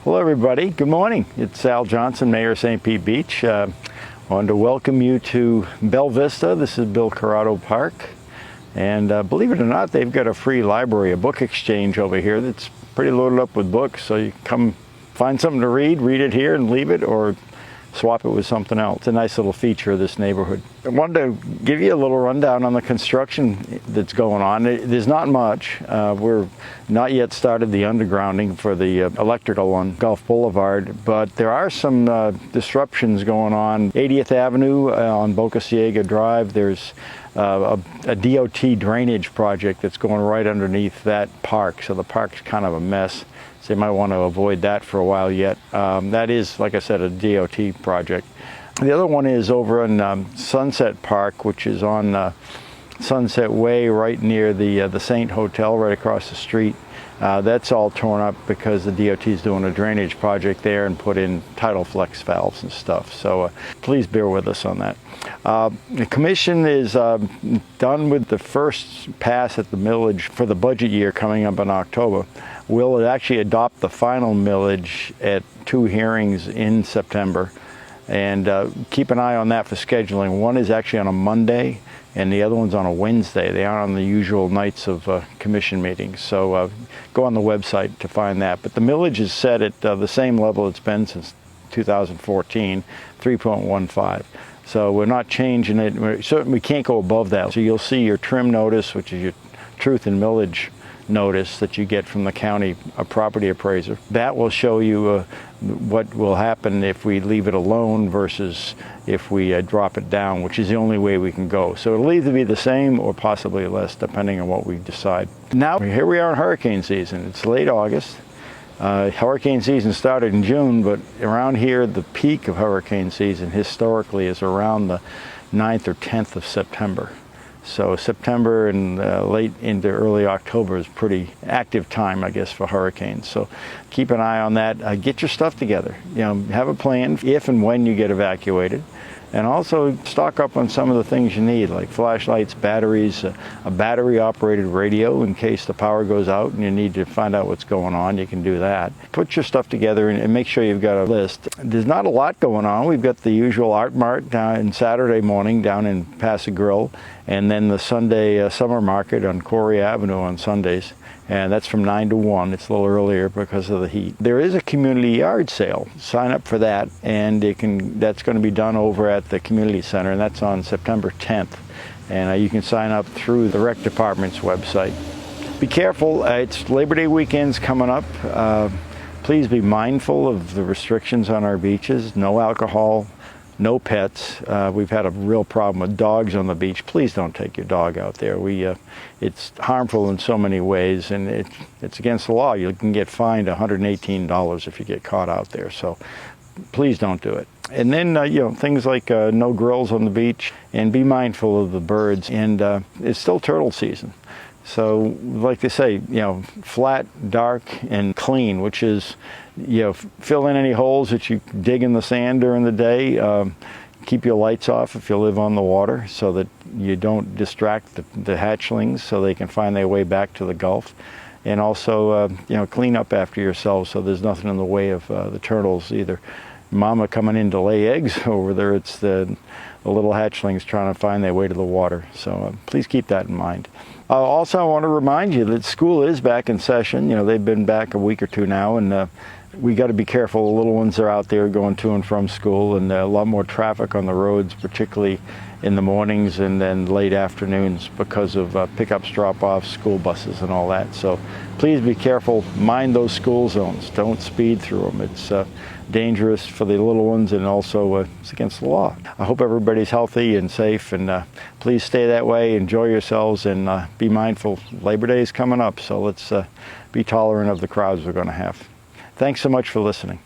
Hello everybody, good morning. It's Al Johnson, Mayor of St. Pete Beach. I wanted to welcome you to Bella Vista. This is Bill Corrado Park. And believe it or not, they've got a free library, a book exchange over here that's pretty loaded up with books. So you come find something to read it here and leave it, or swap it with something else. It's a nice little feature of this neighborhood. I wanted to give you a little rundown on the construction that's going on. There's not much. We're not yet started the undergrounding for the electrical on Gulf Boulevard, but there are some disruptions going on. 80th Avenue on Boca Ciega Drive, there's a DOT drainage project that's going right underneath that park, so the park's kind of a mess. So you might want to avoid that for a while yet. That is, like I said, a DOT project. The other one is over in Sunset Park, which is on Sunset Way, right near the Saint Hotel, right across the street. That's all torn up because the DOT is doing a drainage project there and put in tidal flex valves and stuff. So please bear with us on that. The commission is done with the first pass at the millage for the budget year coming up in October. We'll actually adopt the final millage at 2 hearings in September. And keep an eye on that for scheduling. One is actually on a Monday and the other one's on a Wednesday. They aren't on the usual nights of commission meetings. So go on the website to find that. But the millage is set at the same level it's been since 2014, 3.15. So we're not changing it. We can't go above that. So you'll see your trim notice, which is your truth and millage notice that you get from the county property appraiser. That will show you what will happen if we leave it alone versus if we drop it down, which is the only way we can go. So it'll either be the same or possibly less, depending on what we decide. Now, here we are in hurricane season. It's late August. Hurricane season started in June, but around here, the peak of hurricane season historically is around the 9th or 10th of September. So September and late into early October is pretty active time, I guess, for hurricanes. So keep an eye on that. Get your stuff together. Have a plan if and when you get evacuated. And also stock up on some of the things you need, like flashlights, batteries, a battery-operated radio in case the power goes out and you need to find out what's going on. You can do that. Put your stuff together and make sure you've got a list. There's not a lot going on. We've got the usual art mart down Saturday morning down in Paso Grill, and then the Sunday summer market on Corey Avenue on Sundays. And that's from 9 to 1. It's a little earlier because of the heat. There is a community yard sale. Sign up for that, and that's going to be done over at the community center, and that's on September 10th. And you can sign up through the rec department's website. Be careful. It's Labor Day weekend's coming up. Please be mindful of the restrictions on our beaches. No alcohol. No pets. We've had a real problem with dogs on the beach. Please don't take your dog out there. It's harmful in so many ways, and it's against the law. You can get fined $118 if you get caught out there. So please don't do it. And then things like no grills on the beach, and be mindful of the birds. And it's still turtle season. So like they say, flat, dark, and clean, which is, fill in any holes that you dig in the sand during the day. Keep your lights off if you live on the water so that you don't distract the hatchlings so they can find their way back to the Gulf. And also, clean up after yourselves so there's nothing in the way of the turtles, either mama coming in to lay eggs or whether it's the little hatchlings trying to find their way to the water. So please keep that in mind. Also, I want to remind you that school is back in session. They've been back a week or two now, and we got to be careful. The little ones are out there going to and from school, and a lot more traffic on the roads, particularly in the mornings and then late afternoons because of pickups, drop-offs, school buses, and all that. So please be careful. Mind those school zones. Don't speed through them. It's dangerous for the little ones, and also it's against the law. I hope everybody's healthy and safe, and please stay that way. Enjoy yourselves, and be mindful. Labor Day is coming up, so let's be tolerant of the crowds we're going to have. Thanks so much for listening.